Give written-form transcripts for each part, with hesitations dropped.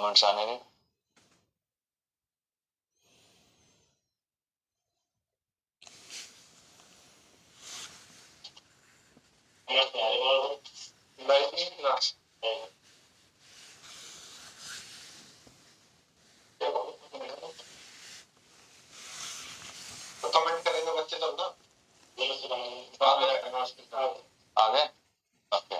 Comments आने हैं। Comment करेंगे बच्चे लोग ना। आ गए? ओके।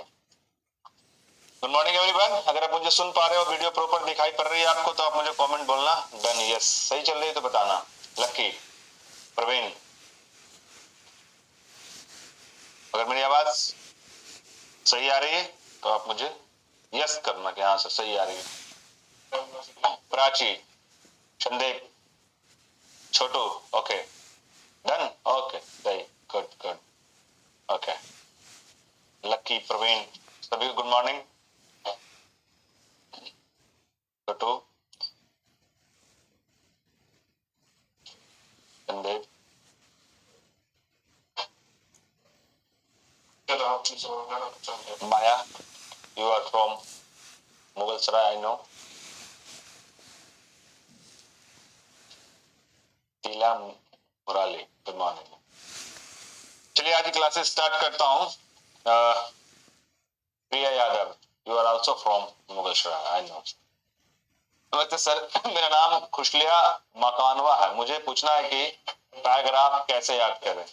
Good morning everyone. अगर आप मुझे सुन पा रहे हो, वीडियो प्रॉपर दिखाई पड़ रही है आपको, तो आप मुझे कमेंट बोलना। डन, यस, सही चल रही है तो बताना। लकी, प्रवीण, अगर मेरी आवाज सही आ रही है तो आप मुझे यस करना कि हाँ सर सही आ रही है। Prachi, Sandeep, Chhotu, okay, done, okay, सही, good good, okay. Lucky, Praveen, सभी को good morning. Chhotu, Sandeep, Maya, you are from Mughalsarai, I know. टीला मुराली, गुड मॉर्निंग। चलिए आज की क्लासेस स्टार्ट करता हूँ। Priya Yadav, you are also from Mughalsarai, I know. तो सर मेरा नाम खुशलिया मकानवा है। मुझे पूछना है कि पैराग्राफ कैसे याद करें।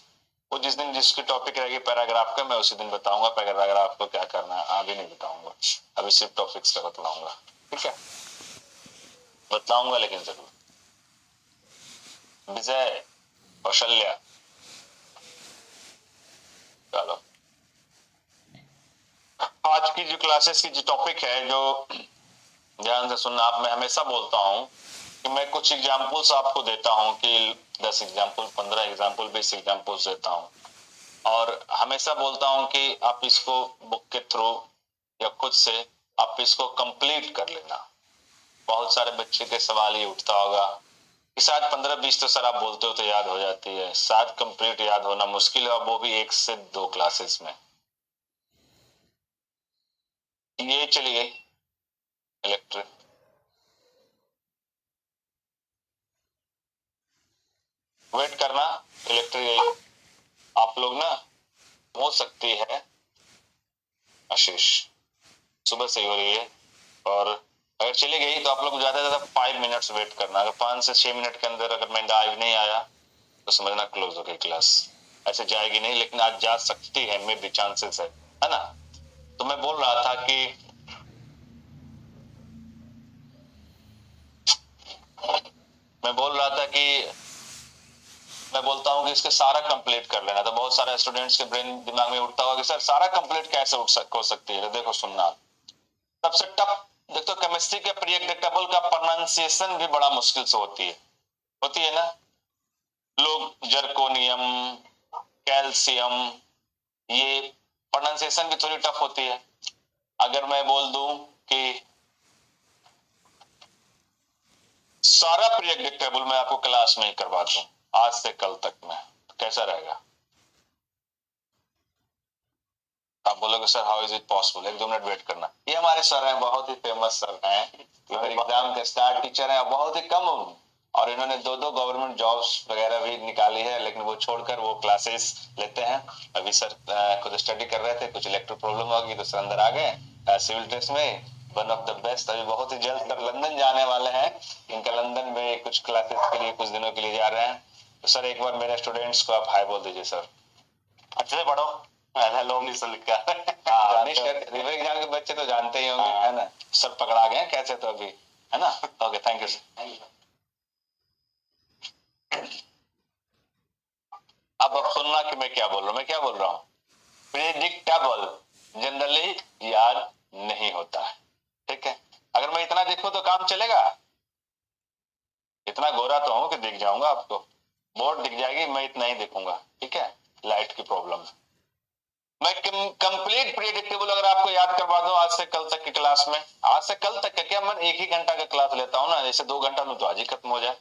वो जिस दिन जिसकी टॉपिक रहेगी पैराग्राफ का, मैं उसी दिन बताऊंगा पैराग्राफ को क्या करना है। अभी नहीं बताऊंगा, अभी सिर्फ टॉपिक्स का बतलाऊंगा, ठीक है? बतलाऊंगा लेकिन जरूर। विजय, कौशल्या, चलो आज की जो क्लासेस की जो टॉपिक है, जो ध्यान से सुनना आप। मैं हमेशा बोलता हूँ कि मैं कुछ एग्जाम्पल्स आपको देता हूँ कि 10 एग्जाम्पल, 15 एग्जाम्पल, 20 एग्जाम्पल्स देता हूँ, और हमेशा बोलता हूँ कि आप इसको बुक के थ्रू या खुद से आप इसको कंप्लीट कर लेना। बहुत सारे बच्चे के सवाल ही उठता होगा कि शायद 15-20 तो सर आप बोलते हो तो याद हो जाती है, शायद कंप्लीट याद होना मुश्किल है, वो भी 1 से 2 क्लासेस में। ये चली गई इलेक्ट्रिक, वेट करना, इलेक्ट्रिक आप लोग ना हो सकती है आशीष सुबह से ही हो रही है, और अगर चली गई तो आप लोग ज्यादा से ज्यादा 5 मिनट्स वेट करना। अगर 5 से 6 मिनट के अंदर अगर मैं लाइव नहीं आया तो समझना क्लोज हो गई क्लास। ऐसे जाएगी नहीं, लेकिन आज जा सकती है, मे भी चांसेस है ना? तो मैं बोल रहा था कि मैं बोलता हूँ कि इसके सारा कंप्लीट कर लेना। तो बहुत सारे स्टूडेंट्स के ब्रेन दिमाग में उठता होगा कि सर सारा कंप्लीट कैसे हो सकती है। तो देखो सुनना, सबसे टफ देखो केमिस्ट्री के पीरियोडिक का प्रोनाउंसिएशन भी बड़ा मुश्किल से होती है ना। लोग जर्कोनियम, कैल्शियम, ये प्रोनाउंसिएशन भी थोड़ी टफ होती है। अगर मैं बोल दूं कि सारा पीरियोडिक टेबल मैं आपको क्लास में ही करवा दूं आज से कल तक में, तो कैसा रहेगा? आप बोलोगे sir how is it possible? 1-2 minute wait करना। ये हमारे सर हैं, बहुत ही फेमस सर हैं, एग्जाम के स्टार टीचर हैं, बहुत ही कम, और इन्होंने 2-2 गवर्नमेंट जॉब्स वगैरह भी निकाली है, लेकिन वो छोड़कर वो क्लासेस लेते हैं। अभी सर खुद स्टडी कर रहे थे, कुछ इलेक्ट्रिक प्रॉब्लम होगी तो सर अंदर आ गए सिविल ड्रेस में, वन ऑफ द बेस्ट। अभी बहुत ही जल्द सर लंदन जाने वाले हैं, इनका लंदन में कुछ क्लासेस के लिए कुछ दिनों के लिए जा रहे हैं। तो सर एक बार मेरे स्टूडेंट्स को आप हाई बोल दीजिए सर। अच्छे से पढ़ो, हेलो मिस लिखा हाँ, रिवर एग्जाम के बच्चे तो जानते ही होंगे, है ना? सब पकड़ा गए कैसे तो अभी, है ना? Okay, thank you sir. अब सुनना कि मैं क्या बोल रहा हूँ। प्रेडिक्टेबल जनरली याद नहीं होता है, ठीक है? अगर मैं इतना देखूं तो काम चलेगा? इतना गोरा तो हूं कि दिख जाऊंगा आपको, बोर्ड दिख जाएगी, मैं इतना ही देखूंगा, ठीक है? लाइट की प्रॉब्लम। मैं कंप्लीट प्रेडिक्टेबल अगर आपको याद करवा दूं आज से कल तक की क्लास में, आज से कल तक का क्या, मैं 1 ही घंटा का क्लास लेता हूं ना, जैसे 2 घंटा में तो आज ही खत्म हो जाए।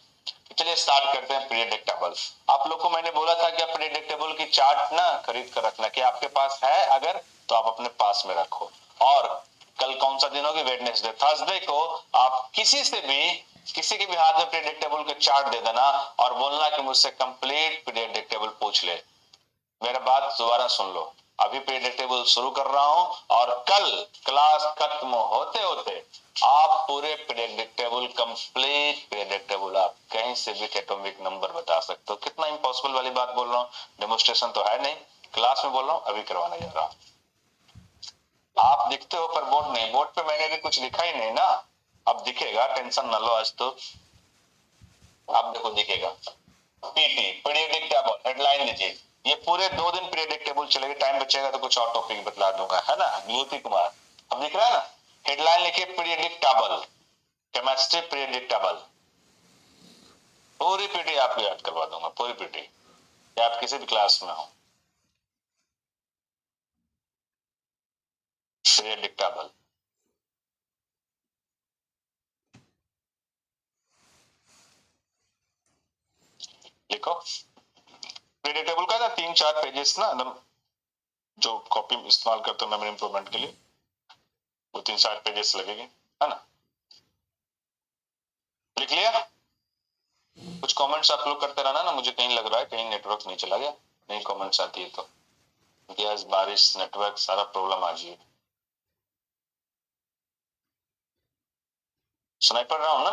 चलिए स्टार्ट करते हैं प्रेडिक्टेबल। आप लोग को मैंने बोला था कि आप प्रेडिक्टेबल की चार्ट ना खरीद कर रखना, कि आपके पास है अगर तो आप अपने पास में रखो, और कल कौन सा दिन होगी? वेडनेसडे। थर्सडे को आप किसी के भी हाथ में पीरियडिक टेबल का चार्ट दे देना और बोलना कि मुझसे कंप्लीट पीरियडिक टेबल पूछ ले। मेरा बात दोबारा सुन लो, अभी पीरियडिक टेबल शुरू कर रहा हूं और कल क्लास खत्म होते होते आप पूरे periodic table, complete periodic table, आप कहीं से भी एटॉमिक नंबर बता सकते हो। कितना इम्पॉसिबल वाली बात बोल रहा हूँ, डेमोन्स्ट्रेशन तो है नहीं, क्लास में बोल रहा हूँ, अभी करवाने जा रहा हूँ। आप दिखते हो पर बोर्ड नहीं, बोर्ड पे मैंने भी कुछ लिखा ही नहीं ना, अब दिखेगा, टेंशन न लो। आज तो आप देखो दिखेगा, पीटी पीरियडिक टेबल, हेडलाइन लीजिए। ये पूरे 2 दिन पीरियडिक टेबल चलेगी, टाइम बचेगा तो कुछ और टॉपिक बतला दूंगा, है ना। ज्योति कुमार, अब दिख रहा है ना, हेडलाइन लिखिए periodic table, chemistry periodic table, पूरी पीटी आपको याद करवा दूंगा, पूरी पीटी, या आप किसी भी क्लास में हो। पीरियडिक टेबल लिखो। पीरियडिक टेबल का ना 3-4 पेजेस ना, जो कॉपी इस्तेमाल करते हो मेमोरी इंप्रूवमेंट के लिए, वो 3-4 पेजेस लगेंगे, है ना। लिख लिया? कुछ कमेंट्स आप लोग करते रहना ना, मुझे कहीं लग रहा है कहीं नेटवर्क नहीं चला गया, नहीं कमेंट्स आती है तो, गैस बारिश नेटवर्क सारा प्रॉब्लम आ जाए। सुनाई पड़ रहा हूं ना,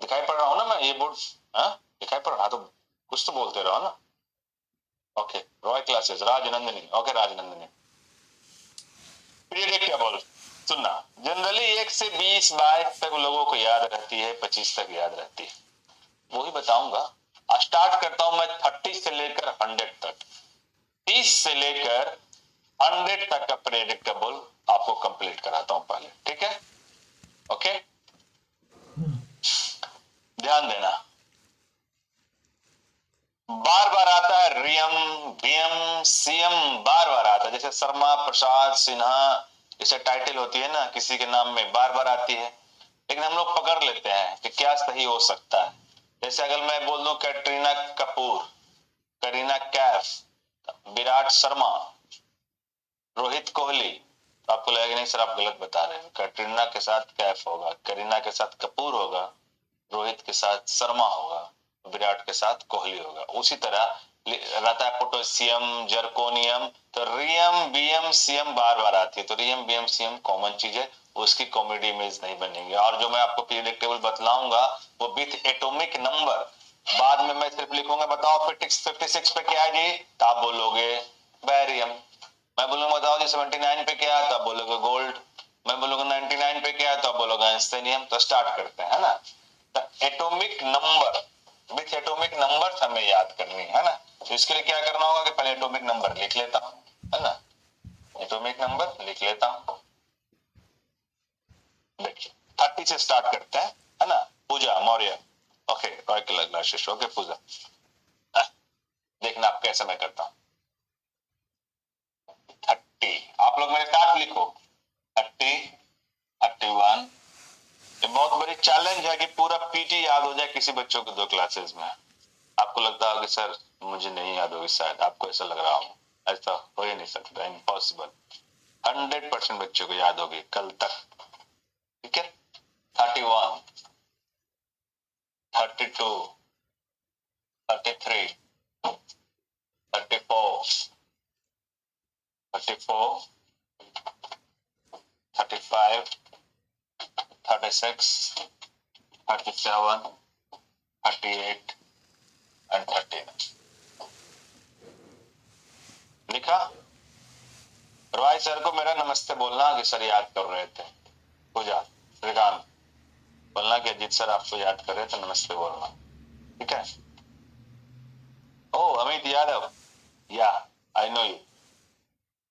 दिखाई पड़ रहा हूं ना मैं, ये बोर्ड, हाँ दिखाई पड़ रहा, तो कुछ तो बोलते रहो ना। Okay, Roy classes, Rajnandini, okay Rajnandini. Periodic table सुनना, जनरली 1 से 20-22 तक लोगों को याद रहती है, 25 तक याद रहती है, वही बताऊंगा। स्टार्ट करता हूं मैं 30 से लेकर 100 तक, 30 से लेकर 100 तक का पीरियडिक टेबल आपको कंप्लीट कराता हूं पहले, ठीक है। ओके, ध्यान देना, बार बार आता है रियम, बीएम, सीएम, बार बार आता है, जैसे शर्मा प्रसाद सिन्हा, जैसे टाइटल होती है ना किसी के नाम में, बार बार आती है, लेकिन हम लोग पकड़ लेते हैं कि क्या सही हो सकता है। जैसे अगर मैं बोल दूं कैटरीना कपूर, करीना कैफ, विराट शर्मा, रोहित कोहली, तो आपको लगेगा नहीं सर आप गलत बता रहे हैं, कैटरीना के साथ कैफ होगा, करीना के साथ कपूर होगा, रोहित के साथ शर्मा होगा, विराट के साथ कोहली होगा। उसी तरह रहता है पोटेशियम, जर्कोनियम, तो रियम बीएम सीएम बार बार आती है, तो रियम बीएम सीएम कॉमन चीज है, उसकी कॉमेडी इमेज नहीं बनेगी। और जो मैं आपको पीरियडिक टेबल बतलाऊंगा वो विथ एटॉमिक नंबर, बाद में मैं सिर्फ लिखूंगा बताओ 56 पे क्या है जी, तो आप बोलोगे बैरियम। मैं बोलूंगा बताओ जी 79 पे क्या है, तो आप बोलोगे गोल्ड। मैं बोलूंगा 99 पे क्या है, तो आप बोलोगे एस्टेनियम। तो स्टार्ट करते हैं, है ना। तो atomic number, with atomic number हमें याद करनी है ना, तो इसके लिए क्या करना होगा कि पहले एटॉमिक नंबर लिख लेता हूं, है ना, एटॉमिक नंबर लिख लेता हूं। देखिए 30 से स्टार्ट करते हैं, है ना। Pooja Maurya, okay, Roy classes, okay Pooja. देखना आप कैसे मैं करता हूं। 30, आप लोग मेरे साथ लिखो, 30, 31। ये बहुत बड़ी चैलेंज है कि पूरा पीटी याद हो जाए किसी बच्चों को 2 क्लासेस में। आपको लगता होगा कि सर मुझे नहीं याद होगी, शायद आपको ऐसा लग रहा हो, ऐसा हो ही नहीं सकता, इम्पॉसिबल। 100% बच्चों को याद होगी कल तक, ठीक है। 31, 32, 33, 34, 34, 35, 36, 37, 38 एंड 39। लिखा? रॉय सर को मेरा नमस्ते बोलना कि सर याद कर रहे थे। पूजा, श्रीकांत, बोलना कि अजीत सर आपको याद कर रहे थे, नमस्ते बोलना, ठीक है। ओ अमित यादव, या आई नो यू।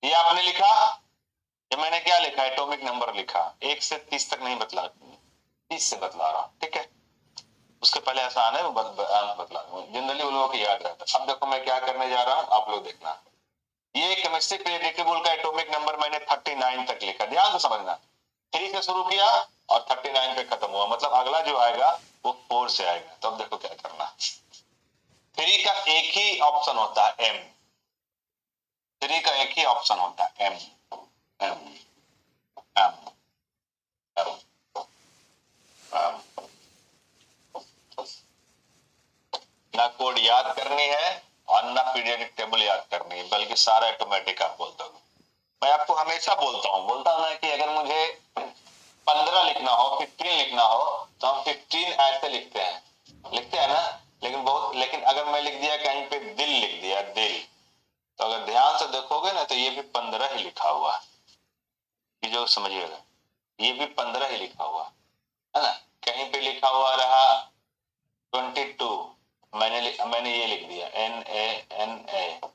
ये आपने लिखा, ये मैंने क्या लिखा, एटॉमिक नंबर लिखा, 1 से 30 तक नहीं बतला, 30 से बतला रहा हूं, ठीक है। उसके पहले आसान है, वो बतला दूंगा, जनरली वो लोगों को याद रहता है। अब देखो मैं क्या करने जा रहा हूं, आप लोग देखना। ये केमिस्ट्री पीरियडिक टेबल का एटॉमिक नंबर मैंने 39 तक लिखा, ध्यान से समझना। 3 से शुरू किया और 39 पे खत्म हुआ, मतलब अगला जो आएगा वो 4 से आएगा। तो अब देखो क्या करना, 3 का एक ही ऑप्शन होता है एम, 3 का एक ही ऑप्शन होता है M, M, M M M. ना कोड याद करनी है और ना पीरियडिक टेबल याद करनी है, बल्कि सारा ऑटोमेटिक आप बोलते हो। मैं आपको हमेशा बोलता हूँ ना कि अगर मुझे 15 लिखना हो, 15 लिखना हो, तो हम 15 ऐसे लिखते हैं ना। लेकिन अगर मैं लिख दिया कहीं पे दिल लिख दिया, दिल, तो अगर ध्यान से देखोगे ना तो ये भी 15 ही लिखा हुआ है। ये जो समझिएगा, ये भी 15 ही लिखा हुआ है ना। कहीं पे लिखा हुआ रहा 22, मैंने ये लिख दिया NANA।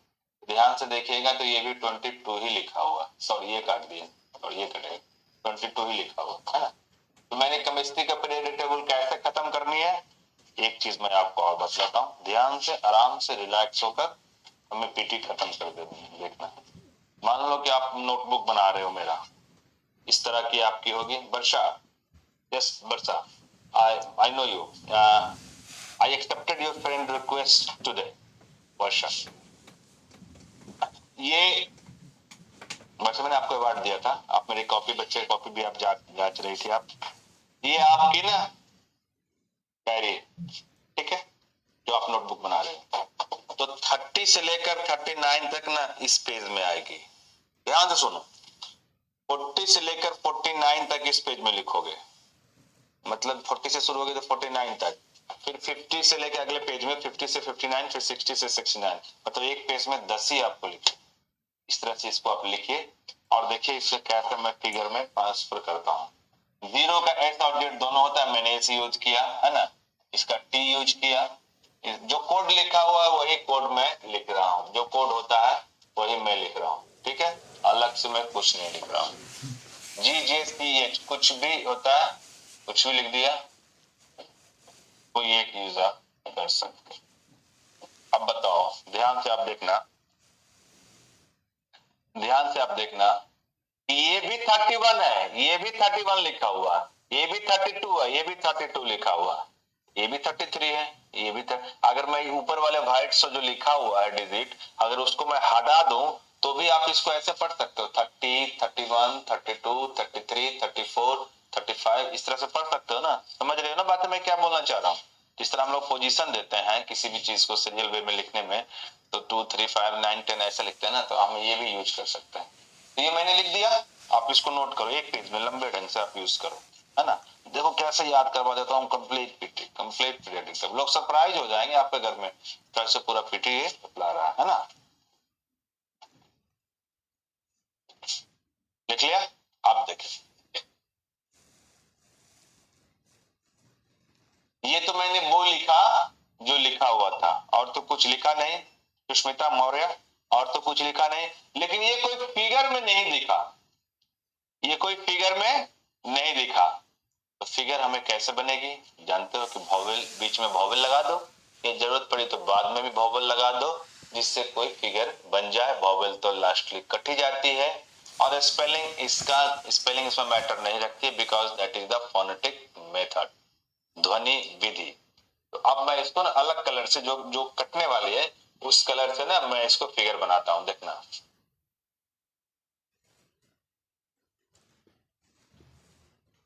ध्यान से देखिएगा तो ये भी 22 ही लिखा हुआ, सॉरी ये काट दिया और ये कटेगा, 22 ही लिखा हुआ है ना। तो मैंने केमिस्ट्री का पीरियडिक टेबल कैसे खत्म करनी है, एक चीज मैं आपको और बताता हूँ। ध्यान से, आराम से, रिलैक्स होकर हमें पीटी खत्म कर देनी है। देखना, मान लो कि आप नोटबुक बना रहे हो, मेरा इस तरह की आपकी होगी। Varsha, yes Varsha, I know you, I accepted your friend request today. Varsha, ये वैसे मैंने आपको अवार्ड दिया था, आप मेरी कॉपी, बच्चे कॉपी भी आप जांच रही थी आप। ये आपकी ना डायरी, ठीक है, जो आप नोटबुक बना रहे हो, तो 30 से लेकर 39 तक ना इस पेज में आएगी। ध्यान से सुनो, 40 से लेकर 49 तक इस पेज में लिखोगे, मतलब 40 से शुरू होगी तो 49 तक, फिर 50 से लेकर अगले पेज में 50 से 59, फिर 60 से 69, मतलब एक पेज में 10 ही आपको लिखे। इस तरह से इसको आप लिखिए और देखिए इससे कैसे मैं फिगर में ट्रांसफर करता हूँ। जीरो का एस और जेड दोनों होता है, मैंने एस यूज किया है ना, इसका टी यूज किया। जो कोड लिखा हुआ है वही कोड मैं लिख रहा हूँ, जो कोड होता है वही मैं लिख रहा हूँ, ठीक है, अलग से मैं कुछ नहीं लिख रहा हूँ। GJCH कुछ भी होता है, कुछ भी लिख दिया, कोई एक यूज आप कर सकते। अब बताओ, ध्यान से आप देखना, ध्यान से आप देखना, ये भी 31 है, ये भी 31 लिखा हुआ, ये भी 32 है, ये भी 32 लिखा हुआ, ये भी 33 है, ये भी अगर मैं ऊपर वाले व्हाइट से जो लिखा हुआ है डिजिट, अगर उसको मैं हटा दूं तो भी आप इसको ऐसे पढ़ सकते हो, 30, 31, 32, 33, 34, 35, इस तरह से पढ़ सकते हो ना। समझ रहे हो ना बात मैं क्या बोलना चाह रहा हूँ। जिस तरह हम लोग पोजीशन देते हैं किसी भी चीज को सीरियल वे में लिखने में, तो 2, 3, 5, 9, 10 ऐसे लिखते हैं ना, तो हम ये भी यूज कर सकते हैं। तो ये मैंने लिख दिया, आप इसको नोट करो, एक पेज में लंबे ढंग से आप यूज करो, है ना। देखो कैसे याद करवा देता हूँ, complete PT, complete periodic table. लोग सरप्राइज हो जाएंगे आपके घर में कैसे पूरा पीटी ला रहा है ना। लिख लिया, आप देखिए, ये तो मैंने वो लिखा जो लिखा हुआ था, और तो कुछ लिखा नहीं, सुष्मिता मौर्य, और तो कुछ लिखा नहीं, लेकिन ये कोई फिगर में नहीं दिखा, ये कोई फिगर में नहीं दिखा। तो फिगर हमें कैसे बनेगी, जानते हो कि वॉवेल, बीच में वॉवेल लगा दो, ये जरूरत पड़ी तो बाद में भी वॉवेल लगा दो, जिससे कोई फिगर बन जाए। वॉवेल तो लास्टली कट ही जाती है, और स्पेलिंग इसमें मैटर नहीं रखती, because that is the phonetic method, ध्वनि विधि। तो अब मैं इसको ना अलग कलर से, जो जो कटने वाली है उस कलर से ना मैं इसको फिगर बनाता हूं, देखना।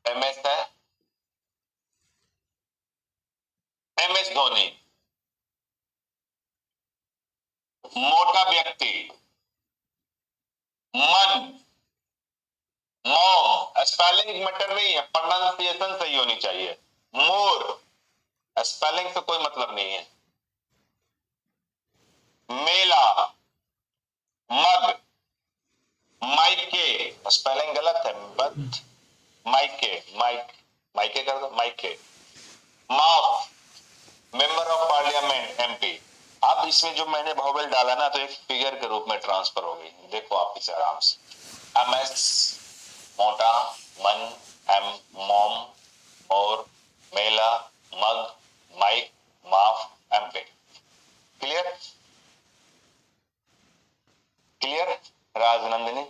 MS है, MS धोनी, मोटा व्यक्ति, मन, मॉम, स्पेलिंग मैटर नहीं है, प्रोनाउंसिएशन सही होनी चाहिए। मोर, स्पेलिंग से कोई मतलब नहीं है। मेला, मग, माइके, स्पेलिंग गलत है बट माइके, माइके कर दो, माइके। माफ, मेंबर ऑफ पार्लियामेंट MP। अब इसमें जो मैंने वॉवेल डाला ना, तो एक फिगर के रूप में ट्रांसफर हो गई, देखो आप इसे आराम से। MS मोटा, मन, M मॉम, और मेला, मग, माइक, माफ, MP। Clear, clear Rajnandini.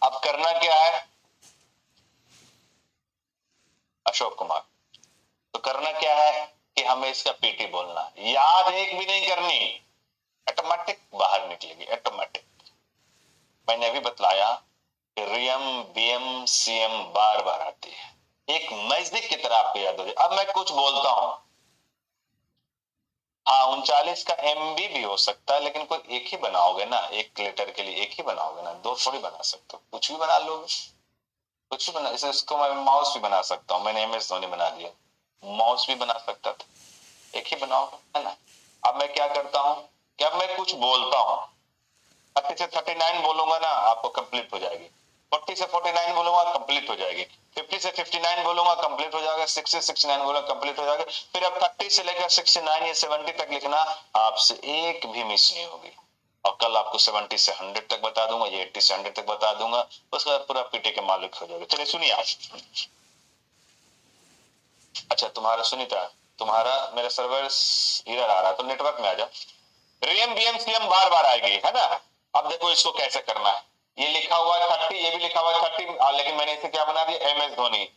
अब करना क्या है, अशोक कुमार, तो करना क्या है कि हमें इसका पीटी बोलना, याद एक भी नहीं करनी, ऑटोमेटिक बाहर निकलेगी, ऑटोमेटिक। मैंने अभी बतलाया रियम बीएम सीएम बार बार आती है, एक मैजिक की तरह आपको याद हो जाए। अब मैं कुछ बोलता हूं, हाँ 39 का एमबी भी हो सकता है, लेकिन कोई एक ही बनाओगे ना, एक लेटर के लिए एक ही बनाओगे ना, दो थोड़ी बना सकते हो, कुछ भी बना लोगे, कुछ भी बना। इसे इसको मैं माउस भी बना सकता हूँ, मैंने MS धोनी बना दिया, माउस भी बना सकता था, एक ही बनाओगे, है ना। अब मैं क्या करता हूँ कि अब मैं कुछ बोलता हूँ, 30 से 39 बोलूंगा ना, आपको कंप्लीट हो जाएगी। 40 से 49 बोलूंगा, कंप्लीट हो जाएगी। 50 से 59 बोलूंगा, कंप्लीट हो जाएगा। 60 से 69 बोलूंगा, कंप्लीट हो जाएगा। फिर अब 30 से लेकर 69 या 70 तक लिखना, आपसे एक भी मिस नहीं होगी। और कल आपको 70 से 100 तक बता दूंगा, ये 80 से 100 तक बता दूंगा, उसके बाद पूरा पीटे के मालिक हो जाएगा। चलिए सुनिए आप। अच्छा तुम्हारा सुनीता, तुम्हारा मेरा सर्वर एरर आ रहा है, तो नेटवर्क में आ जाओ। रियम बीएम सीएम बार बार आएगी, है ना। अब देखो इसको कैसे करना है। ये लिखा हुआ है 30, ये भी लिखा हुआ है 30, लेकिन मैंने इसे क्या बना दिया, MS धोनी।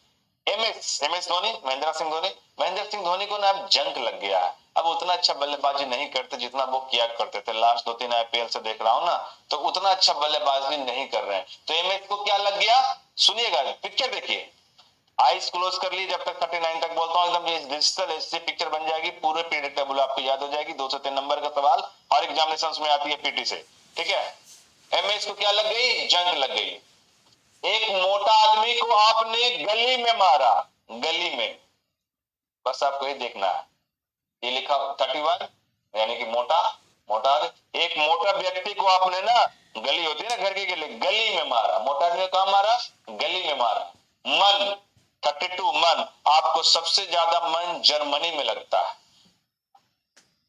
MS धोनी, महेंद्र सिंह धोनी। महेंद्र सिंह धोनी को ना अब जंक लग गया है, अब उतना अच्छा बल्लेबाजी नहीं करते जितना वो किया करते थे। लास्ट 2-3 IPL से देख रहा हूं ना, तो उतना अच्छा बल्लेबाजी नहीं कर रहे हैं। तो MS को क्या लग गया, सुनिएगा पिक्चर देखिए, आईज क्लोज कर ली, जब तक 39 तक बोलता हूँ, एकदम डिजिटल ऐसी पिक्चर बन जाएगी, पूरे पीरियड टेबल आपको याद हो जाएगी। 2 से 3 नंबर का सवाल हर एग्जामिनेशन में आती है PT से, ठीक है। MS को क्या लग गई, जंग लग गई। एक मोटा आदमी को आपने गली में मारा, गली में, बस आपको ये देखना है। ये लिखा 31, यानी कि मोटा, मोटा आदमी। एक मोटा व्यक्ति को आपने ना, गली होती है ना घर के गली, गली में मारा। मोटा आदमी कहां मारा, गली में मारा। मन 32, मन, आपको सबसे ज्यादा मन जर्मनी में लगता है,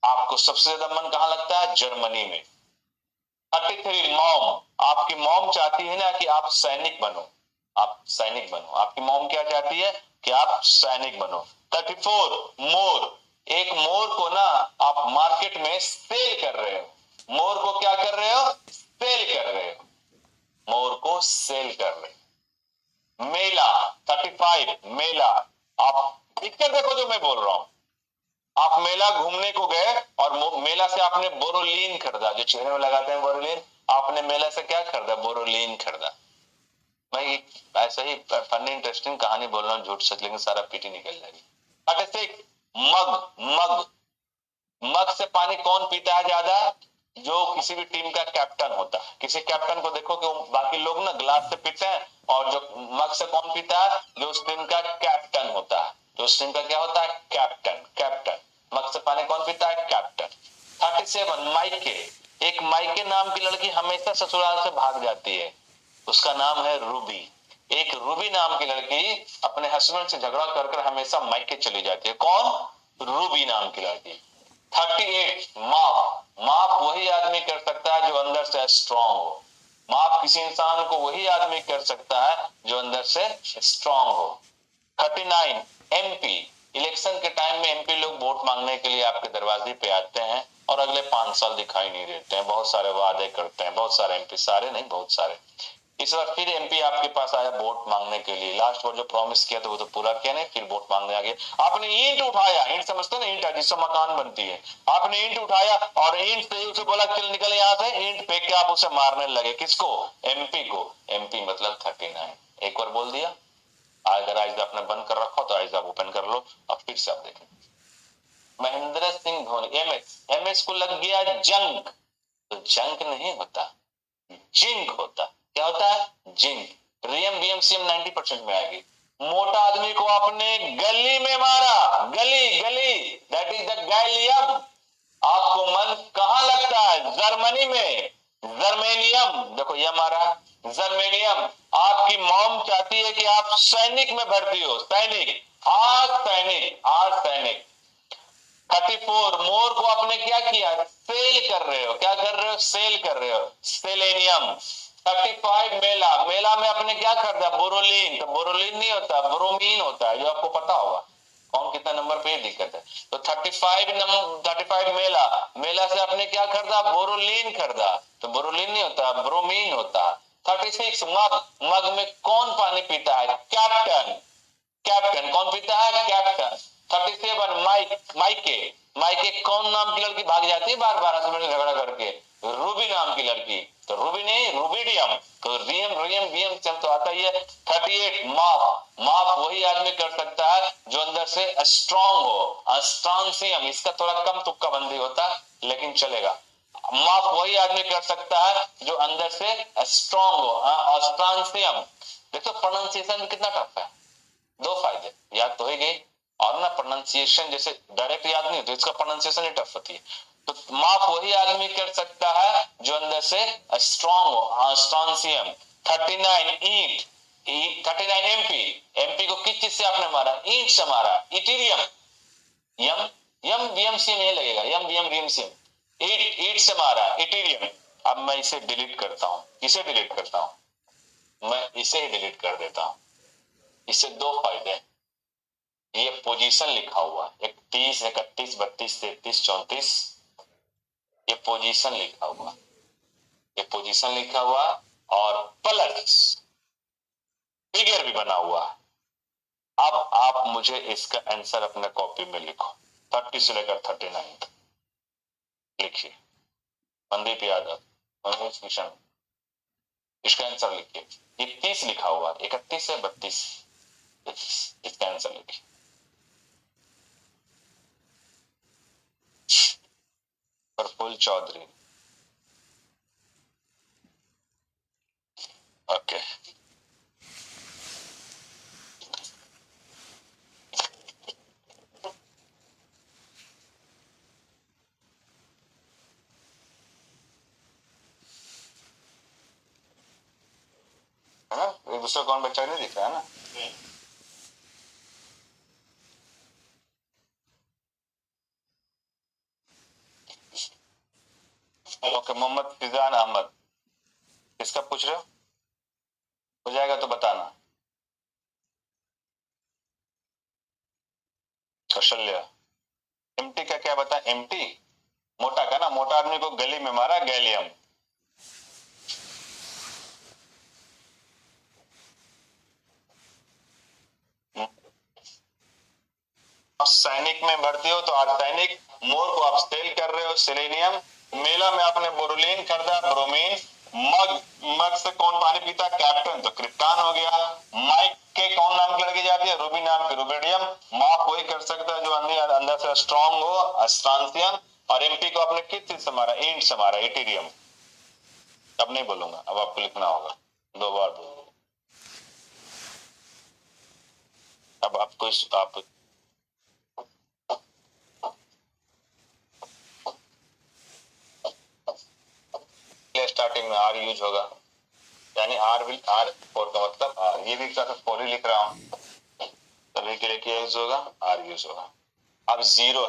आपको सबसे ज्यादा मन कहां लगता है, जर्मनी में। 33, मॉम, आपकी मॉम चाहती है ना कि आप सैनिक बनो, आप सैनिक बनो, आपकी मॉम क्या चाहती है कि आप सैनिक बनो। 34, मोर, एक मोर को ना आप मार्केट में सेल कर रहे हो, मोर को क्या कर रहे हो, सेल कर रहे हो, मोर को सेल कर रहे हो। मेला 35, मेला, आप पिक्चर देखो जो मैं बोल रहा हूं, आप मेला घूमने को गए और मेला से आपने बोरोलीन खरीदा, जो चेहरे में लगाते हैं बोरोलीन, आपने मेला से क्या खरीदा, बोरोलीन खरीदा। मैं ऐसा ही फनी इंटरेस्टिंग कहानी बोल रहा हूँ, झूठ सच, लेकिन सारा पीटी निकल जाएगी। 36, मग, मग, मग से पानी कौन पीता है ज्यादा, जो किसी भी टीम का कैप्टन होता है। किसी कैप्टन को देखो कि बाकी लोग ना ग्लास से पीते हैं, और जो मग से कौन पीता है, जो उस टीम का कैप्टन होता है। तो उस टीम का क्या होता है, कैप्टन, कैप्टन। मग से पानी कौन पीता है, कैप्टन। 37, माइके, एक माइके नाम की लड़की हमेशा ससुराल से भाग जाती है, उसका नाम है रूबी। एक रूबी नाम की लड़की अपने हस्बैंड से झगड़ा कर कर हमेशा मायके चली जाती है, कौन, रूबी नाम की लड़की। 38, माफ, माफ वही आदमी कर सकता है जो अंदर से स्ट्रांग हो, माफ किसी इंसान को वही आदमी कर सकता है जो अंदर से स्ट्रांग हो। 39, MP, इलेक्शन के टाइम में MP लोग वोट मांगने के लिए आपके दरवाजे पे आते हैं और अगले 5 साल दिखाई नहीं देते हैं, बहुत सारे वादे करते हैं, बहुत सारे MP, सारे नहीं बहुत सारे। इस बार फिर MP आपके पास आया वोट मांगने के लिए, लास्ट बार जो प्रॉमिस किया था वो तो पूरा किया नहीं, फिर वोट मांगने आ गया। आपने ईंट उठाया, ईंट समझते ना, ईंट है जिससे मकान बनती है, आपने ईंट उठाया और ईंट से उसे बोला चल निकल यहाँ से, ईंट फेंक के आप उसे मारने लगे, किसको, MP को। MP मतलब 39, एक बार बोल दिया। अगर आइज आपने बंद कर रखा तो आइज आप ओपन कर लो, अब फिर से आप देखें। महेंद्र सिंह धोनी, MS को लग गया जंक, तो जंक नहीं होता, जिंक होता। क्या होता है, जिंक। रियम बीएम सीएम 90% में आएगी। मोटा आदमी को आपने गली में मारा, गली, गली, दैट इज द गैलियम। आपको मन कहां लगता है, जर्मनी में, जर्मेनियम, देखो ये हमारा जर्मेनियम। आपकी मॉम चाहती है कि आप सैनिक में भर्ती हो, सैनिक, आज सैनिक, आज सैनिक। 34, मोर को आपने क्या किया, सेल कर रहे हो, क्या कर रहे हो, सेल कर रहे हो, सेलेनियम। 35, मेला, मेला में आपने क्या खरीदा, बोरोलीन, तो बोरोलीन नहीं होता, ब्रोमीन होता है, जो आपको पता होगा। कौन कितना नंबर पे दिक्कत है। तो 35 मेला, मेला से आपने क्या खरीदा, बोरोलीन खरीदा, तो बोरोलीन नहीं होता, ब्रोमीन होता। 36, मग, मग में कौन पानी पीता है, कैप्टन, कैप्टन कौन पीता है, कैप्टन। 37, माइक, माइके, माइके कौन नाम की लड़की भाग जाती है बार बार हस्बैंड से झगड़ा करके, रूबी नाम की लड़की। तो रूबी नहीं, रूबिडियम। तो रियम रियम रियम तो आता ही है। 38 माफ। माफ वही आदमी कर सकता है जो अंदर से स्ट्रांग हो। स्ट्रांसियम, इसका थोड़ा कम तुक्का बंदी होता है लेकिन चलेगा। माफ वही आदमी कर सकता है जो अंदर से स्ट्रांग हो। ऑस्ट्रांसियम। देखो प्रोनाउंसिएशन में कितना टफ है। दो फायदे, याद तो ही गई। और ना प्रोनाउंसिएशन जैसे डायरेक्ट याद नहीं, तो इसका प्रोनाउंसिएशन ही टफ होती है। तो माफ वही आदमी कर सकता है जो अंदर से स्ट्रांग हो। स्ट्रांसियम। 39 ईट। 39 एमपी। एमपी को किस चीज से आपने मारा? ईट से मारा। इटीरियम। यम यम बीएमसी में लगेगा। यम बीएम बीएमसीएम। ईट ईट से मारा। इटीरियम। अब मैं इसे डिलीट करता हूं। इसे डिलीट करता हूं। मैं इसे ही डिलीट कर देता हूं। इससे दो फायदे हैं। ये पोजीशन लिखा हुआ 31 31 32 33 34, ये पोजीशन लिखा हुआ, ये पोजीशन लिखा हुआ और प्लस फिगर भी बना हुआ। अब आप मुझे इसका आंसर अपने कॉपी में लिखो। 30 से लेकर 39 लिखिए। मनदीप यादव, मनोज किशन, इसका आंसर लिखिए। 31 लिखा हुआ, 31 से 32, इसका आंसर लिखिए। प्रफुल्ल चौधरी। ओके। है ना, एक दूसरे कौन बच्चा नहीं दिख रहा है ना। ओके, मोहम्मद फिजान अहमद, किसका पूछ रहे हो जाएगा तो बताना। कौशल्या। एमटी का क्या बता? एमटी मोटा का ना, मोटा आदमी को गली में मारा, गैलियम। सैनिक में भर्ती हो तो आर्सेनिक। मोर को आप सेल कर रहे हो, सेलेनियम। मेला में आपने बोरोलिन खरीदा, ब्रोमीन। मग, मग से कौन पानी पीता? कैप्टन, तो क्रिप्टान हो गया। माइक के कौन नाम की लड़की जाती है? रूबी नाम की, रूबिडियम। माफ वही कर सकता है जो अंदर से स्ट्रॉन्ग हो, स्ट्रांसियम। और एमपी को आपने किस चीज से मारा? इंट से मारा, इटीरियम। अब नहीं बोलूंगा, अब आपको लिखना होगा, दो बार बोलूंगा। अब आपको आप स्टार्टिंग में आर यूज होगा, यानी आर विल, आर फोर का मतलब आर, ये भी फोर ही लिख रहा हूं, तभी के लिए क्या यूज होगा? आर यूज होगा। अब जीरो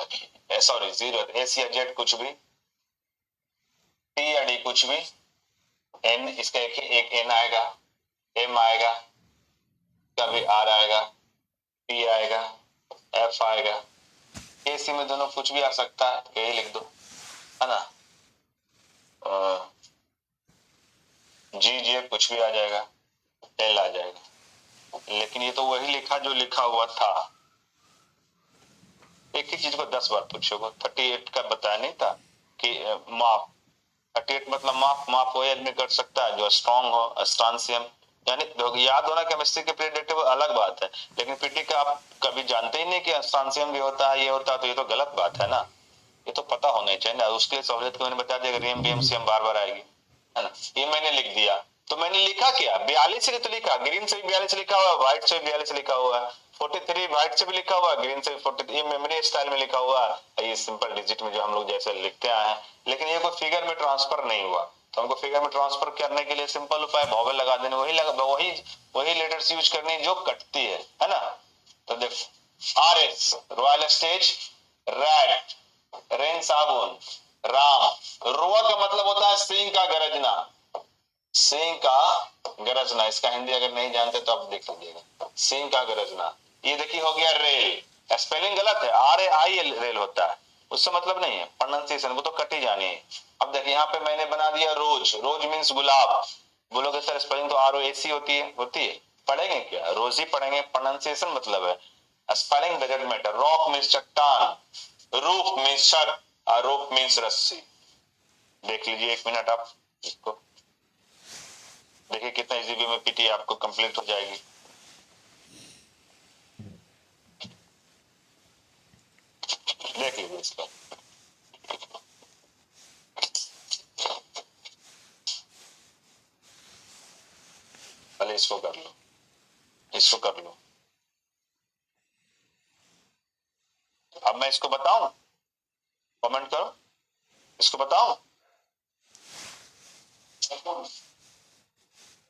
है, सॉरी जीरो, एस या जेड कुछ भी, टी या डी कुछ भी, एन इसका एक एन आएगा, एम आएगा, कभी आर आएगा, पी आएगा, एफ आएगा, ए सी में दोनों कुछ भी आ सकता है, यही लिख दो, है ना। जी जे कुछ भी आ जाएगा, एल आ जाएगा। लेकिन ये तो वही लिखा जो लिखा हुआ था। एक ही चीज को 10 बार पूछोगे। 38 का बताया नहीं था कि माप। 38 मतलब माप। माप वही आदमी कर सकता है जो स्ट्रॉन्ग हो, स्ट्रांसियम। यानी याद होना केमिस्ट्री के पीरियड अलग बात है, लेकिन पीटी का आप कभी जानते ही नहीं कि स्ट्रांसियम भी होता है, ये होता है, तो ये तो गलत बात है ना। ये तो पता होना ही चाहिए ना। उसके लिए सहूलियत को मैंने बता दिया, रियम बीएम सीएम बार बार आएगी, है ना। ये मैंने लिख दिया। तो मैंने लिखा क्या? 42 से तो लिखा, ग्रीन से भी 42 लिखा हुआ है, व्हाइट से भी 42 लिखा हुआ है, 43 व्हाइट से भी लिखा हुआ है, ग्रीन से भी 43। ये मेमोरी स्टाइल में लिखा हुआ है, ये सिंपल डिजिट में जो हम लोग जैसे लिखते आए हैं। लेकिन ये कोई फिगर में ट्रांसफर नहीं हुआ, तो हमको फिगर में ट्रांसफर करने के लिए सिंपल उपाय वॉवेल लगा देने, वही लेटर्स यूज करनी जो कटती है ना। तो देखो, R S royal stage, rat rain साबुन, राम। रुआ का मतलब होता है सिंह का गरजना, सिंह का गरजना। इसका हिंदी अगर नहीं जानते तो आप देख लीजिएगा, सिंह का गरजना। ये देखिए हो गया रेल, स्पेलिंग गलत है, R A I L rail होता है, उससे मतलब नहीं है, प्रोनाउंसिएशन वो तो कटी जानी है। अब देखिए यहाँ पे मैंने बना दिया रोज, रोज मीन्स गुलाब। बोलोगे सर स्पेलिंग तो आर ओ ए सी होती है, पढ़ेंगे क्या? रोज ही पढ़ेंगे, प्रोनाउंसिएशन मतलब है, spelling doesn't matter. Rock means चट्टान, रूफ मीन्स छत, और रोप मीन्स रस्सी। देख लीजिए एक मिनट आप इसको। देखिए कितना इजी वे में पीटी आपको कंप्लीट हो जाएगी। देख लीजिए इसको, पहले इसको कर लो, इसको कर लो। अब मैं इसको बताऊं, कमेंट करो, इसको बताऊं?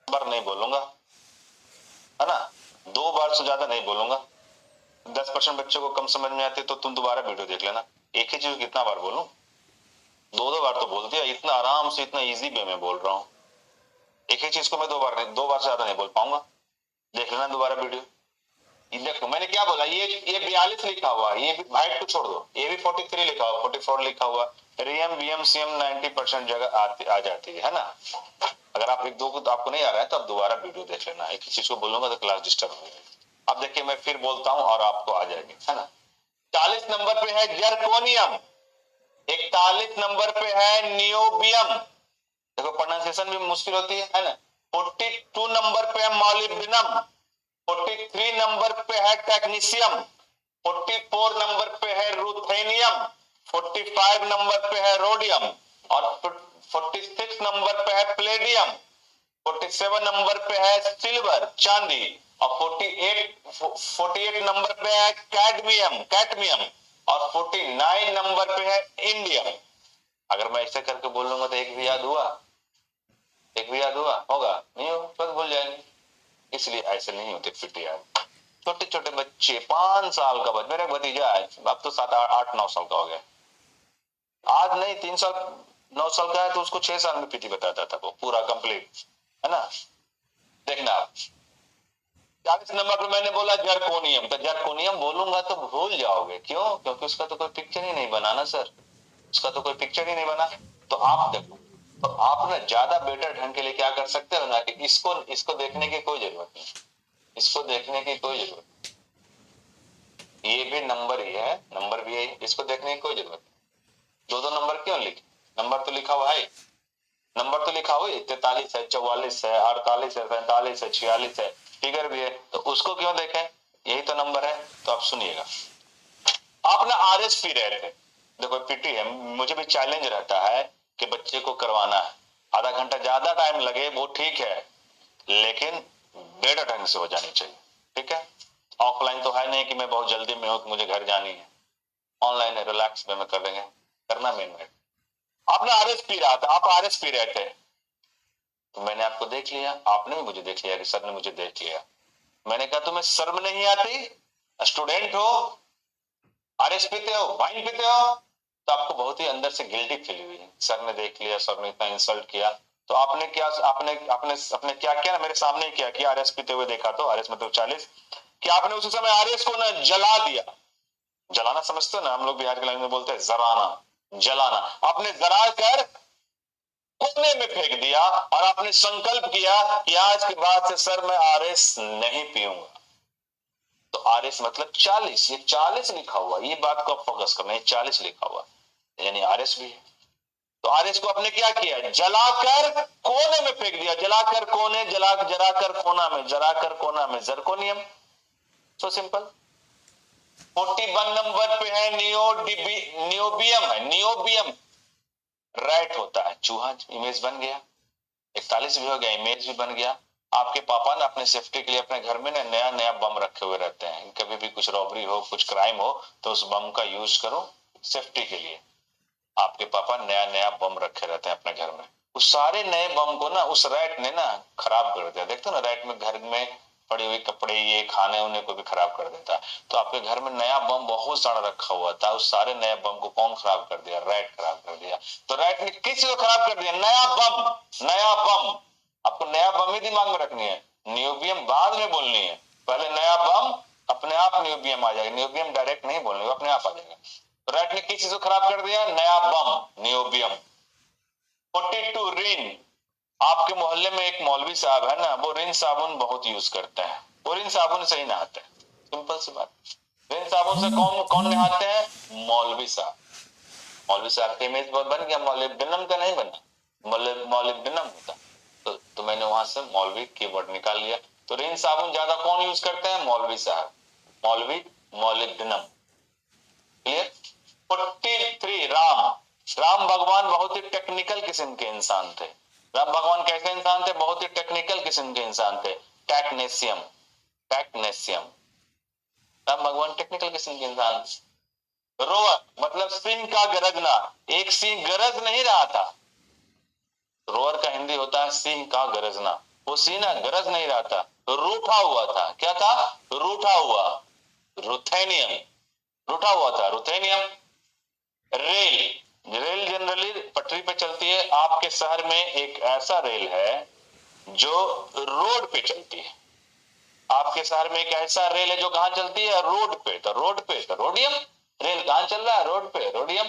बार नहीं बोलूंगा, है ना, 2 बार से ज्यादा नहीं बोलूंगा। 10% बच्चों को कम समझ में आती है तो तुम दोबारा वीडियो देख लेना। एक ही चीज कितना बार बोलूं? 2-2 बार तो बोल दिया, इतना आराम से, इतना इजी वे में बोल रहा हूं। एक ही चीज को मैं 2 बार नहीं, 2 बार से ज्यादा नहीं बोल पाऊंगा। देख लेना दोबारा वीडियो। देखो मैंने क्या बोला, ये 42 लिखा हुआ, ये भी हाइट को छोड़ दो, ये भी 43 लिखा हुआ, 44 लिखा हुआ। रियम बीएम सीएम 90% जगह आ जाती है ना। अगर आप एक दो को तो आपको नहीं आ रहा है तो आप दोबारा वीडियो देख लेना। एक ही चीज को बोलूंगा तो क्लास डिस्टर्ब हो जाएगी। अब देखिए मैं फिर बोलता हूं और आपको आ जाएगी, है ना। 40 नंबर पे है जर्कोनियम, 41 नंबर पे है नियोबियम। देखो प्रोनाउंसिएशन भी मुश्किल होती है ना। 42 नंबर पे है मॉलिब्डेनम, 43 नंबर पे है टेक्नीशियम, 44 नंबर पे है रूथेनियम, 45 नंबर पे है रोडियम और 46 नंबर पे है प्लेडियम, 47 नंबर पे है सिल्वर चांदी और 48 नंबर पे है कैडमियम कैडमियम और 49 नंबर पे है इंडियम। अगर मैं ऐसे करके बोलूंगा तो एक भी याद हुआ? एक भी याद हुआ होगा? नहीं हो, बस भूल जाएंगे। इसलिए ऐसे नहीं होते फिट यार। छोटे छोटे बच्चे, 5 साल का बच्चा, मेरा भतीजा है, अब तो 7-8-9 साल का हो गया, आज नहीं 3 साल 9 साल का है तो उसको 6 साल में पीटी बताता था वो पूरा कंप्लीट, है ना। देखना आप 40 नंबर पर मैंने बोला जर्कोनियम, तो जर्कोनियम बोलूंगा तो भूल जाओगे। क्यों? क्योंकि उसका तो कोई पिक्चर ही नहीं बना ना सर, उसका तो कोई पिक्चर ही नहीं बना। तो आप देखो, तो आप ना ज्यादा बेटर ढंग के लिए क्या कर सकते हो ना कि इसको इसको देखने की कोई जरूरत नहीं, इसको देखने की कोई जरूरत, ये भी नंबर ही है, नंबर भी है, इसको देखने की कोई जरूरत नहीं। 2-2 नंबर क्यों लिखे? नंबर तो लिखा हुआ है, नंबर तो लिखा हुआ है, 43 है, 44 है, 48 है, 45 है, 46 है, फिगर भी है, तो उसको क्यों देखें? यही तो नंबर है। तो आप सुनिएगा, आप ना आरएस पी रहे थे, देखो पीटी है, मुझे भी चैलेंज रहता है कि बच्चे को करवाना है, आधा घंटा ज्यादा टाइम लगे वो ठीक है, लेकिन बेटर ढंग से हो जानी चाहिए, ठीक है। ऑफलाइन तो है नहीं कि मैं बहुत जल्दी में हूं कि मुझे घर जानी है, ऑनलाइन है, रिलैक्स में कर देंगे, करना मेन है। आप ना आरएस पी रहा था, आप आरएस पी रहे थे, तो मैंने आपको देख लिया, आपने भी मुझे देख लिया कि सर ने मुझे देख लिया। मैंने कहा तुम्हें शर्म नहीं आती? स्टूडेंट हो, आरएस पीते हो, वाइन पीते हो, तो आपको बहुत ही अंदर से गिल्टी फील हुई, सर ने देख लिया, सर ने इतना इंसल्ट किया, तो आपने क्या, आपने आपने अपने क्या किया ना, मेरे सामने ही क्या किया, आरएस पीते हुए देखा, तो आरएस मतलब 40, कि आपने उसी समय आरएस को ना जला दिया। जलाना समझते हो ना, हम लोग बिहार के लैंग्वेज में बोलते हैं जराना, जलाना। आपने जरा कर कोने में फेंक दिया और आपने संकल्प किया कि आज के बाद से सर मैं आरएस नहीं पीऊंगा। तो आरएस मतलब 40, ये 40 लिखा हुआ, ये बात को आप फोकस करना, ये 40 लिखा हुआ यानी आरएस भी है। तो आरएस को आपने क्या किया? जलाकर कोने में फेंक दिया, जलाकर कोने, जलाकर कोना में, जलाकर कोना में, जर्कोनियम। So simple. 41 नंबर पे है नियोबियम, है नियोबियम, रैट होता है, चूहा, इमेज बन गया। 41 भी हो गया, इमेज भी बन गया। आपके पापा ना अपने सेफ्टी के लिए अपने घर में ना नया नया बम रखे हुए रहते हैं, कभी भी कुछ रॉबरी हो, कुछ क्राइम हो तो उस बम का यूज करो सेफ्टी के लिए। आपके पापा नया नया बम रखे रहते हैं अपने घर में, उस सारे नए बम को ना उस रैट ने ना खराब कर दिया। देखते हो ना, रैट में घर में पड़ी हुई कपड़े, ये खाने उन्हें को भी खराब कर देता है। तो आपके घर में नया बम बहुत सारा रखा हुआ था, उस सारे नए बम को कौन खराब कर दिया? रैट खराब कर दिया। तो रैट ने किस को खराब कर दिया? नया बम, नया बम। आपको नया बम ही दिमाग में रखनी है, नियोबियम बाद में बोलनी है, पहले नया बम, अपने आप नियोबियम आ जाएगा, नियोबियम डायरेक्ट नहीं बोलने, अपने आप आ जाएगा। तो रैट ने किस चीज को खराब कर दिया? नया बम, नियोबियम। 42 रिन, आपके मोहल्ले में एक मौलवी साहब है ना, वो रिन साबुन बहुत यूज करते हैं, वो रिन साबुन से ही नहाते हैं, सिंपल सी बात। रिन साबुन से कौन कौन नहाते हैं? मौलवी साहब। मौलवी साहब का इमेज बन गया, मौलिब्डेनम का नहीं बना, मौलिब्डेनम होता। तो मैंने वहां से मौलवी कीवर्ड निकाल लिया। तो रिन साबुन ज्यादा कौन यूज करते हैं? मौलवी साहब, मौलवी मौलिब्दिनम। क्लियर। 43 राम। राम भगवान बहुत ही टेक्निकल किस्म के इंसान थे। राम भगवान कैसे इंसान थे? बहुत ही टेक्निकल किस्म के इंसान थे। टेक्नेशियम, टेक्नेशियम। राम भगवान टेक्निकल किस्म के इंसान। रोअर मतलब सिंह का गरजना, एक सिंह गरज नहीं रहा था। रोअर का हिंदी होता है सिंह का गरजना। वो सिंह ना गरज नहीं रहा था, रूठा हुआ था। क्या था? रूठा हुआ, रुथेनियम, रूठा हुआ था, रुथेनियम। रेल, रेल जनरली पटरी पे चलती है। आपके शहर में एक ऐसा रेल है जो रोड पे चलती है। आपके शहर में एक ऐसा रेल है जो कहां चलती है? रोड पे। तो रोड पे तो रोडियम। रेल कहां चल रहा है? रोड पे, रोडियम।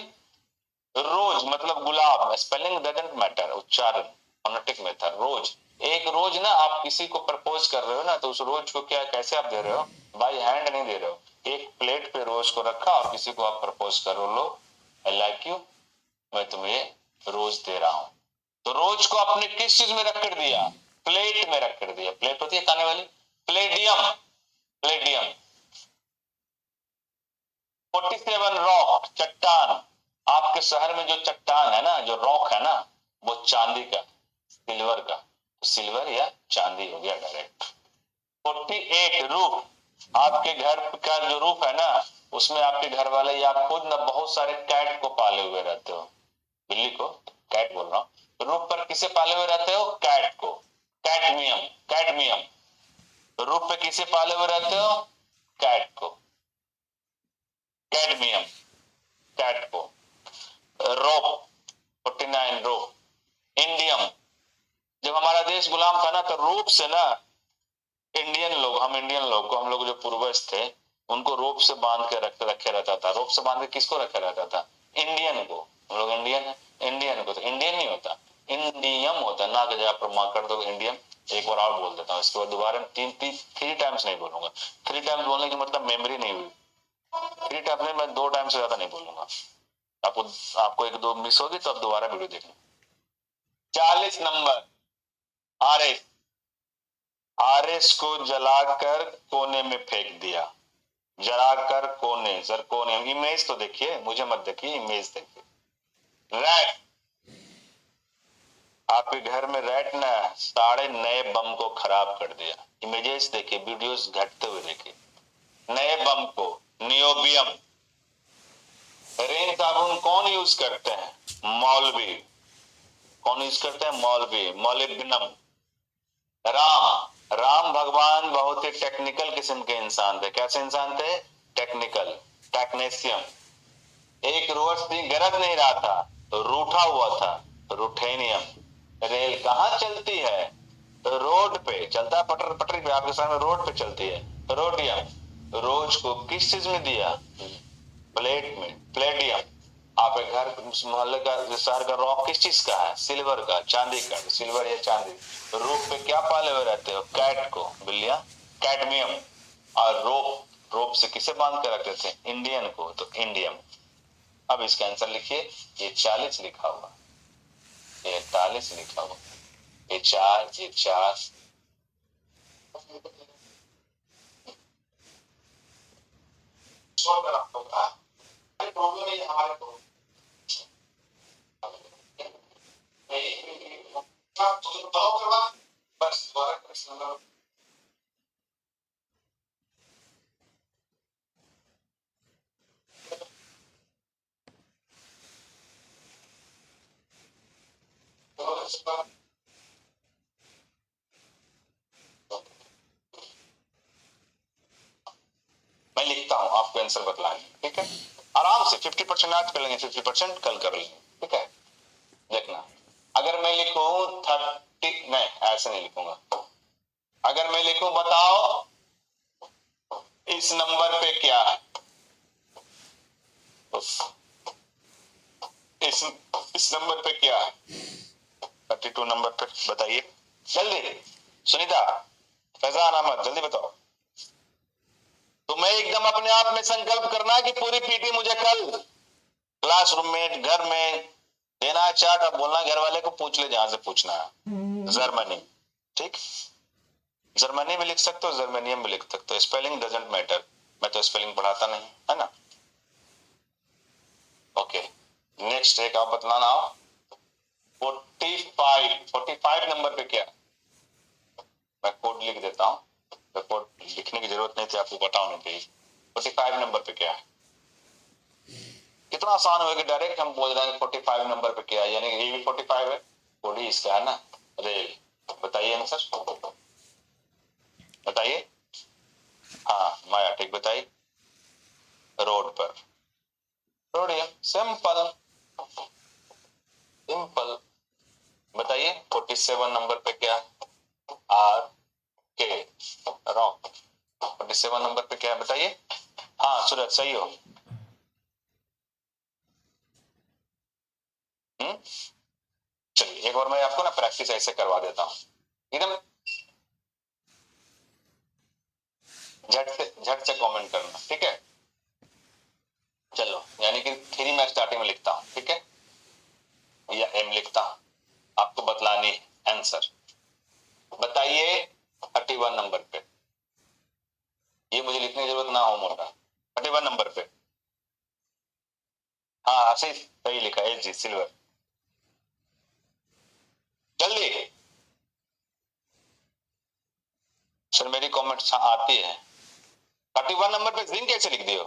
रोज मतलब गुलाब, स्पेलिंग डजंट मैटर, उच्चारण फोनेटिक मेथड। रोज, एक रोज ना आप किसी को प्रपोज कर रहे हो ना, तो उस रोज को क्या कैसे आप दे रहे हो? बाय हैंड नहीं दे रहे हो, एक प्लेट पे रोज को रखा और किसी को आप प्रपोज करो, लो आई लाइक यू, मैं तुम्हें रोज दे रहा हूं। तो रोज को आपने किस चीज में रख कर दिया? प्लेट में रख कर दिया। प्लेट होती है खाने वाली, प्लेडियम, प्लेडियम। 47 रॉक, चट्टान। आपके शहर में जो चट्टान है ना, जो रॉक है ना, वो चांदी का, सिल्वर का, सिल्वर या चांदी हो गया डायरेक्ट। 48 रूफ। आपके घर का जो रूफ है ना, उसमें आपके घर वाले या आप खुद ना बहुत सारे कैट को पाले हुए रहते हो। बिल्ली को कैट बोल रहा हूँ। रूफ पर किसे पाले हुए रहते हो? कैट को। कैटमियम, कैडमियम। रूफ पे किसे पाले हुए रहते हो? कैट को, कैडमियम, कैट को। रोप, 49 रोप। इंडियम, जब हमारा देश गुलाम था ना, तो रोप से ना इंडियन लोग, हम इंडियन लोग को, हम लोग जो पूर्वज थे, उनको रोप से बांध के रखे रहता था। रोप से बांध के किसको रखा रहता था? इंडियन को। हम लोग इंडियन है, इंडियन को। तो इंडियन नहीं होता, इंडियम होता। ना कि आप प्रमाण कर दो इंडियन। एक बार और बोल देता हूँ, इसके बाद दोबारा थ्री टाइम्स नहीं बोलूंगा। थ्री टाइम्स बोलने की मतलब मेमोरी नहीं हुई। थ्री टाइम्स नहीं, मैं 2 टाइम से ज्यादा नहीं बोलूंगा। आपको आपको एक दो मिस होगी तो आप दोबारा वीडियो देखना। 40 नंबर, आर एस। आरएस को जलाकर कोने में फेंक दिया। जलाकर कोने, सर कोने, इमेज तो देखिए, मुझे मत देखिए, इमेज देखिए। रैट, आपके घर में रैट ने सारे नए बम को खराब कर दिया। इमेजेस देखिए, वीडियोस घटते हुए देखिए। नए बम को, नियोबियम। रेन साबुन कौन यूज करते हैं? मौलवी। कौन यूज करते हैं? मौलवी, मौलिब्दिनम। राम, राम भगवान बहुत ही टेक्निकल किस्म के इंसान थे। कैसे इंसान थे? टेक्निकल, टेक्नेशियम। एक रोज भी गरज नहीं रहा था, तो रूठा हुआ था, रुथेनियम। रेल कहां चलती है? तो रोड पे चलता है, पटरी पटरी पे। आपके सामने रोड पे चलती है, रोडियम। रोज को किस चीज में दिया? प्लेट में, प्लेडियम। आपके घर मोहल्ले का शहर का रॉक किस चीज का है? सिल्वर का, चांदी का, सिल्वर या चांदी। रूफ पे क्या पाले हुए रहते हो? कैट को, बिल्लियां, कैडमियम। और रोप, रोप से किसे बांध के रखते थे? इंडियन को, तो इंडियम। अब इसका आंसर लिखिए। ये 40 लिखा हुआ, ये 41 लिखा हुआ, ये 4, ये 4। प्रॉब्लम है हमारे को। बस दोबारा प्रश्न। मैं लिखता हूं, आपको आंसर बतलाएंगे, ठीक है? आराम से 50% आज कर लेंगे, 50% कल कर लेंगे, ठीक है? देखना, अगर मैं लिखूं 30, मैं ऐसे नहीं लिखूंगा। अगर मैं लिखूं बताओ इस नंबर पे क्या है, इस नंबर पे क्या है? 32 नंबर पे बताइए जल्दी। सुनीता, फैजान अहमद, जल्दी बताओ। तो मैं एकदम अपने आप में संकल्प करना है कि पूरी पीटी मुझे कल क्लासरूम में, घर में, देना है चार्ट, अब बोलना घर वाले को पूछ ले जहां से पूछना है। जर्मनी, ठीक, जर्मनी में लिख सकते हो, जर्मेनियम में लिख सकते हो, स्पेलिंग डजंट मैटर, मैं तो स्पेलिंग पढ़ाता नहीं है ना। ओके, नेक्स्ट एक आप बतलाना आओ। 45 नंबर पे क्या, मैं कोड लिख देता हूँ, तो कोड लिखने की जरूरत नहीं थी, आपको पता होना चाहिए। 45 नंबर पे क्या है, कितना आसान होगा कि डायरेक्ट हम बोल रहे हैं 45 नंबर पे क्या है, यानी ये भी 45 है, कोड ही इसका है ना, रेल। बताइए आंसर, बताइए। हाँ माया ठीक बताइए, रोड पर, रोडियम, सिंपल सिंपल। बताइए 47 नंबर पे क्या, आर के, रॉक। 47 नंबर पे क्या है बताइए। हाँ सूरज सही हो। चलिए एक बार मैं आपको ना प्रैक्टिस ऐसे करवा देता हूँ, एकदम झट से कमेंट करना, ठीक है। चलो यानी कि थ्री मैं स्टार्टिंग में लिखता हूँ, ठीक है, या एम लिखता हूँ, आपको बतलानी आंसर। बताइए 31 नंबर पे, ये मुझे लिखने की जरूरत ना हो मोटा, 31 नंबर पे। हाँ सही सही लिखा है जी, सिल्वर। जल्दी सर, मेरी कमेंट आती है। 31 नंबर पे जिंक कैसे लिख दियो।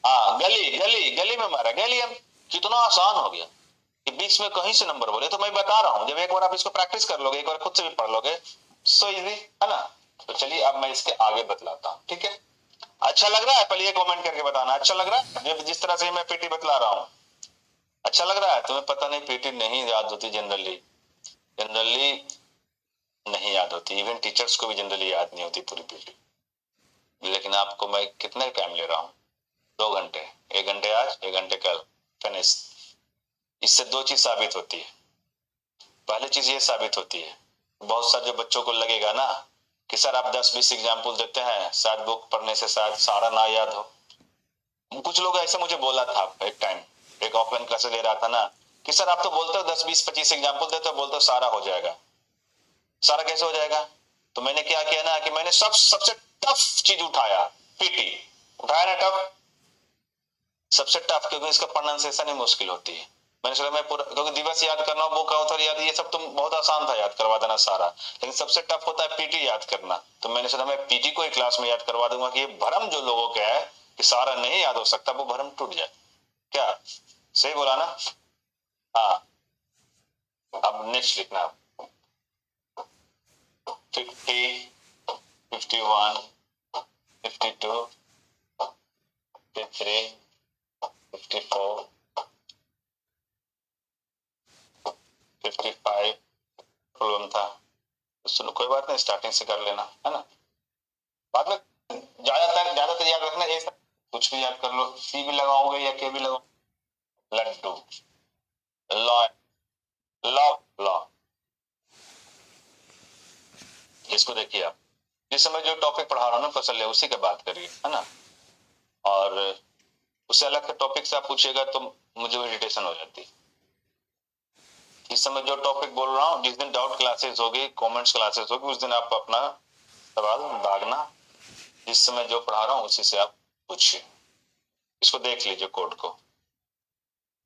हाँ गली गली गली में मारा, गैलियम। कितना आसान हो गया कि बीच में कहीं से नंबर बोले, तो मैं बता रहा हूं, जब एक बार आप इसको प्रैक्टिस कर लोगे, एक बार खुद से भी पढ़ लोगे, सो इजी है ना। तो चलिए अब मैं इसके आगे बतलाता हूं, ठीक है। अच्छा लग रहा है, पहले ये कमेंट करके बताना अच्छा लग रहा है, जिस तरह से मैं पीटी बतला रहा हूँ अच्छा लग रहा है। तुम्हें पता नहीं पीटी नहीं याद होती जनरली, जनरली नहीं याद होती, इवन टीचर्स को भी जनरली याद नहीं होती पूरी पीटी। लेकिन आपको मैं कितने टाइम ले रहा हूँ, 2 घंटे, 1 घंटे आज 1 घंटे कल, फिनिश। इससे दो चीज साबित होती है। पहली चीज ये साबित होती है, बहुत सारे जो बच्चों को लगेगा ना कि सर आप 10-20 एग्जाम्पल देते हैं, शायद बुक पढ़ने से शायद सारा ना याद हो। कुछ लोग ऐसे मुझे बोला था एक टाइम, एक ऑफलाइन क्लास ले रहा था ना, कि सर आप तो बोलते हो 10-20-25 एग्जाम्पल देते हो, बोलते हो सारा हो जाएगा, सारा कैसे हो जाएगा। तो मैंने क्या किया ना कि मैंने सबसे टफ चीज उठाया, पीटी उठाया ना, टफ, सबसे टफ, क्योंकि इसका प्रोनाउंसिएशन ही मुश्किल होती है। मैंने सोचा मैं पूरा, क्योंकि दिवस याद करना, बुक ऑथर याद, ये सब तो बहुत आसान था याद करवा देना सारा, लेकिन सबसे टफ होता है पीटी याद करना। तो मैंने सोचा मैं पीटी को ही क्लास में याद करवा दूंगा कि ये भरम जो लोगों का है कि सारा नहीं याद हो सकता, वो भरम टूट जाए। क्या सही बोला ना। हाँ अब नेक्स्ट लिखना, 50, 51, 52, 53, 54, 55 प्रॉब्लम था, तो सुनो कोई बात नहीं, स्टार्टिंग से कर लेना है ना, बाद में ज्यादातर याद रखना, ए कुछ भी याद कर लो, सी भी लगाओगे या के भी लगाओ। Laddu, law, law, law. इसको देखिए आप, जिस समय जो टॉपिक पढ़ा रहा हूँ ना कौशल्य, उसी की बात करिए है ना, और उससे अलग के टॉपिक से आप पूछिएगा तो मुझे इरिटेशन हो जाती है। इस समय जो टॉपिक बोल रहा हूँ, जिस दिन डाउट क्लासेस होगी, कमेंट्स क्लासेस होगी, उस दिन आप अपना सवाल दागना, जिस समय जो पढ़ा रहा हूँ उसी से आप पूछिए। इसको देख लीजिए कोड को,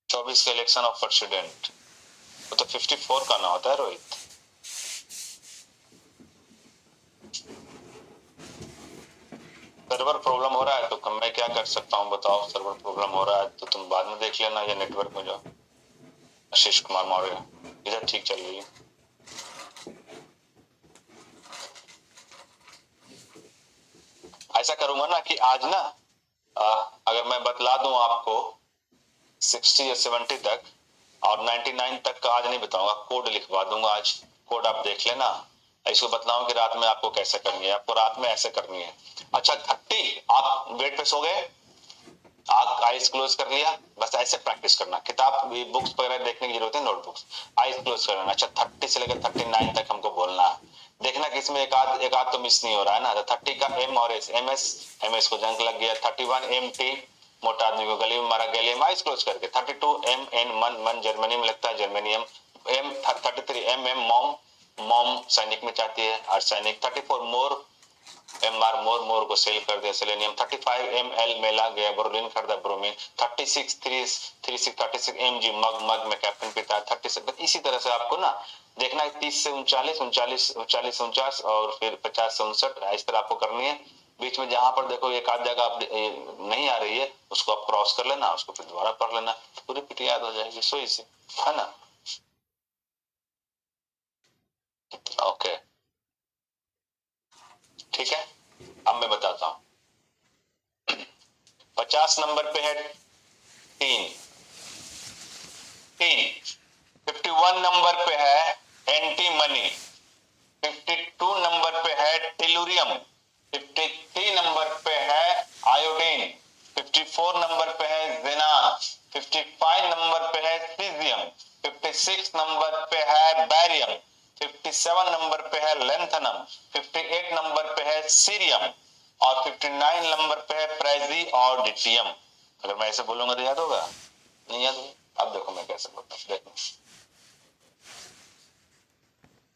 24 का इलेक्शन ऑफ प्रेसिडेंट, वो तो 54 का ना होता है रोहित। सर्वर प्रॉब्लम हो रहा है तो मैं क्या कर सकता हूँ बताओ, सर्वर प्रॉब्लम हो रहा है तो तुम बाद में देख लेना, या नेटवर्क में जाओ। आशीष कुमार मौर्य, इधर ठीक चल रही है। ऐसा करूंगा ना कि आज ना अगर मैं बतला दूं आपको 60 या 70 तक, और 99 तक का आज नहीं बताऊंगा, कोड लिखवा दूंगा आज, कोड आप देख लेना। इसको बतलाऊं कि रात में आपको कैसे करनी है, आपको रात में ऐसे करनी है। अच्छा 30, आप बेड पे सो गए, आप आईज क्लोज कर लिया, बस ऐसे प्रैक्टिस करना, किताब बुक्स वगैरह देखने की जरूरत है, नोटबुक्स, आईज क्लोज कर लेना। अच्छा 30 से लेकर 39 तक हमको बोलना है, देखना कि इसमें एक आध तो मिस नहीं हो रहा है ना। तो 30 का एम और एस, एम एस को जंक लग गया, 31 एम टी, मोटा आदमी को गले में मारा, गैलियम आइस क्लोज करके। 32 MN मन, मन जर्मनी में लगता है, जर्मेनियम। 33 MM मॉम, मॉम सैनिक में चाहती है आर्सेनिक। 34 मोर, MR मोर, मोर को सेल कर दिया सेलेनियम। 35 ML मेला गया, ब्रोलीन खरीदा ब्रोमीन। 36 MG मग, मग में कैप्टन पीता है। 37 इसी तरह से आपको ना देखना है, 30 से 39, 39 से 49 और फिर 50 से 59, इस तरह आपको करनी है। बीच में जहां पर देखो एक आध जगह आप नहीं आ रही है, उसको आप क्रॉस कर लेना, उसको फिर दोबारा पढ़ लेना, पूरी पिट याद हो जाएगी, सो इसी, है ना। ओके ठीक है, अब मैं बताता हूं। 50 नंबर पे है टीन, टीन। 51 नंबर पे है एंटीमनी। 52 नंबर पे है टेलुरियम। 53 नंबर पे है आयोडीन। 54 नंबर पे है जेनान। 55 नंबर पे है सीजियम। 56 नंबर पे है बैरियम। 57 नंबर पे है लेंथनम। 58 नंबर पे है सीरियम और 59 नंबर पे है प्रेजी और डिटियम। अगर मैं ऐसे बोलूंगा तो याद होगा।